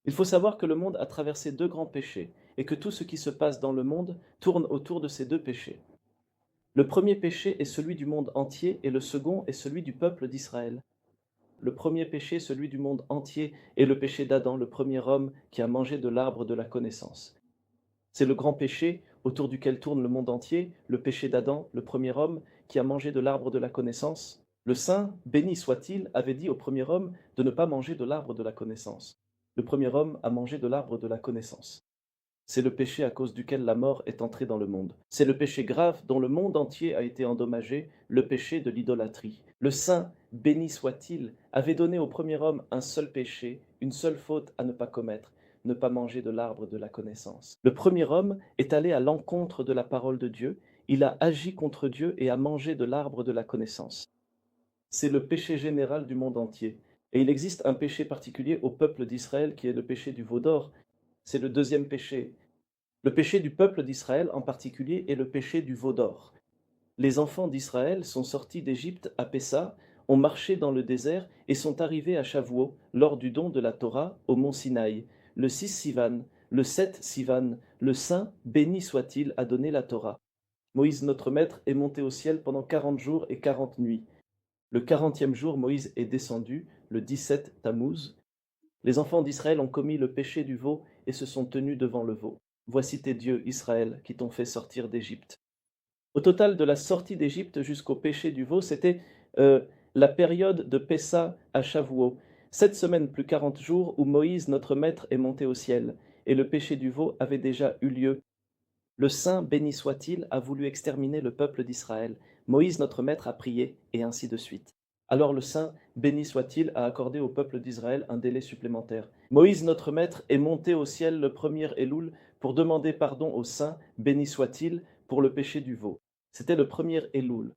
Il faut savoir que le monde a traversé deux grands péchés et que tout ce qui se passe dans le monde tourne autour de ces deux péchés. Le premier péché est celui du monde entier et le second est celui du peuple d'Israël. Le premier péché, celui du monde entier, est le péché d'Adam, le premier homme qui a mangé de l'arbre de la connaissance. C'est le grand péché autour duquel tourne le monde entier, le péché d'Adam, le premier homme qui a mangé de l'arbre de la connaissance. Le saint, béni soit-il, avait dit au premier homme de ne pas manger de l'arbre de la connaissance. Le premier homme a mangé de l'arbre de la connaissance. C'est le péché à cause duquel la mort est entrée dans le monde. C'est le péché grave dont le monde entier a été endommagé, le péché de l'idolâtrie. Le saint, béni soit-il, avait donné au premier homme un seul péché, une seule faute à ne pas commettre, ne pas manger de l'arbre de la connaissance. Le premier homme est allé à l'encontre de la parole de Dieu, il a agi contre Dieu et a mangé de l'arbre de la connaissance. C'est le péché général du monde entier. Et il existe un péché particulier au peuple d'Israël qui est le péché du veau d'or. C'est le deuxième péché. Le péché du peuple d'Israël en particulier est le péché du veau d'or. Les enfants d'Israël sont sortis d'Égypte à Pessa, ont marché dans le désert et sont arrivés à Shavuot lors du don de la Torah au mont Sinaï. Le 6 Sivan, le 7 Sivan, le Saint, béni soit-il, a donné la Torah. Moïse notre maître est monté au ciel pendant 40 jours et 40 nuits. Le 40e jour, Moïse est descendu, le 17 Tammuz. Les enfants d'Israël ont commis le péché du veau et se sont tenus devant le veau. Voici tes dieux, Israël, qui t'ont fait sortir d'Égypte. Au total, de la sortie d'Égypte jusqu'au péché du veau, c'était la période de Pessa à Shavuot. 7 semaines plus 40 jours où Moïse, notre maître, est monté au ciel. Et le péché du veau avait déjà eu lieu. Le Saint, béni soit-il, a voulu exterminer le peuple d'Israël. Moïse, notre maître, a prié, et ainsi de suite. Alors le Saint, béni soit-il, a accordé au peuple d'Israël un délai supplémentaire. Moïse, notre maître, est monté au ciel le premier Elul pour demander pardon au Saint, béni soit-il, pour le péché du veau. C'était le premier Elul.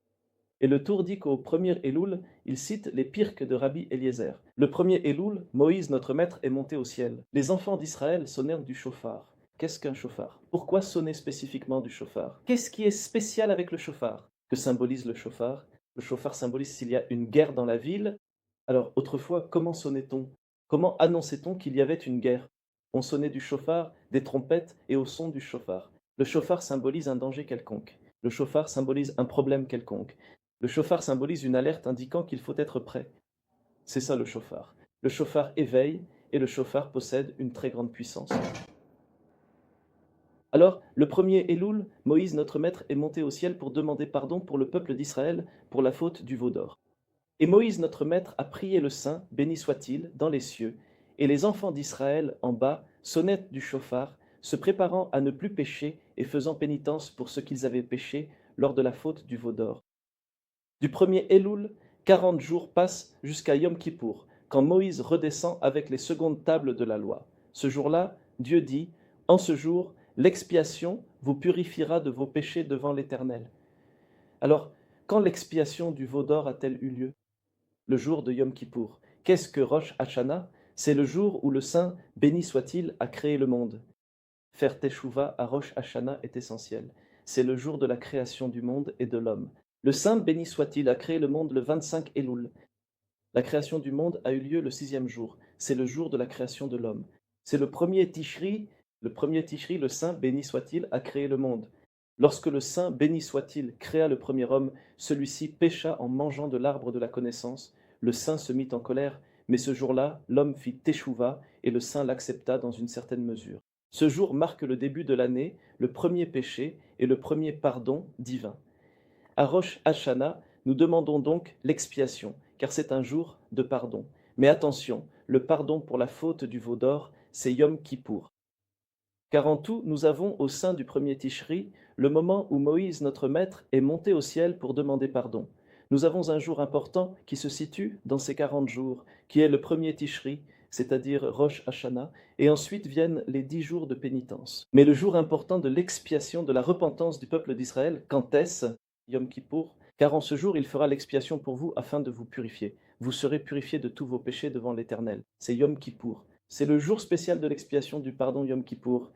Et le Tour dit qu'au premier Elul, il cite les pirques de Rabbi Eliezer. Le premier Elul, Moïse, notre maître, est monté au ciel. Les enfants d'Israël sonnèrent du chauffard. Qu'est-ce qu'un chauffard? Pourquoi sonner spécifiquement du chauffard? Qu'est-ce qui est spécial avec le chauffard? Que symbolise le chauffard? Le chauffard symbolise s'il y a une guerre dans la ville. Alors, autrefois, comment sonnait-on? Comment annonçait-on qu'il y avait une guerre? On sonnait du chauffard, des trompettes et au son du chauffard. Le chauffard symbolise un danger quelconque. Le chauffard symbolise un problème quelconque. Le chauffard symbolise une alerte indiquant qu'il faut être prêt. C'est ça le chauffard. Le chauffard éveille et le chauffard possède une très grande puissance. Alors, le premier Elul, Moïse, notre maître, est monté au ciel pour demander pardon pour le peuple d'Israël pour la faute du veau d'or. Et Moïse, notre maître, a prié le Saint, béni soit-il, dans les cieux, et les enfants d'Israël, en bas, sonnaient du chauffard, se préparant à ne plus pécher et faisant pénitence pour ce qu'ils avaient péché lors de la faute du veau d'or. Du premier Elul, 40 jours passent jusqu'à Yom Kippour, quand Moïse redescend avec les secondes tables de la loi. Ce jour-là, Dieu dit, en ce jour, l'expiation vous purifiera de vos péchés devant l'Éternel. Alors, quand l'expiation du veau d'or a-t-elle eu lieu? Le jour de Yom Kippour. Qu'est-ce que Rosh Hashanah? C'est le jour où le Saint, béni soit-il, a créé le monde. Faire Teshuvah à Rosh Hashanah est essentiel. C'est le jour de la création du monde et de l'homme. Le Saint, béni soit-il, a créé le monde le 25 Elul. La création du monde a eu lieu le 6e jour. C'est le jour de la création de l'homme. C'est le premier Tishri, le Saint, béni soit-il, a créé le monde. Lorsque le Saint, béni soit-il, créa le premier homme, celui-ci pécha en mangeant de l'arbre de la connaissance. Le Saint se mit en colère, mais ce jour-là, l'homme fit Teshuvah et le Saint l'accepta dans une certaine mesure. Ce jour marque le début de l'année, le premier péché et le premier pardon divin. À Rosh Hashanah, nous demandons donc l'expiation, car c'est un jour de pardon. Mais attention, le pardon pour la faute du veau d'or, c'est Yom Kippour. Car en tout, nous avons au sein du premier Tishri le moment où Moïse, notre maître, est monté au ciel pour demander pardon. Nous avons un jour important qui se situe dans ces 40 jours, qui est le premier Tishri, c'est-à-dire Rosh Hashanah, et ensuite viennent les 10 jours de pénitence. Mais le jour important de l'expiation, de la repentance du peuple d'Israël, quand est-ce? Yom Kippour, car en ce jour il fera l'expiation pour vous afin de vous purifier. Vous serez purifiés de tous vos péchés devant l'Éternel. C'est Yom Kippour. C'est le jour spécial de l'expiation du pardon Yom Kippour.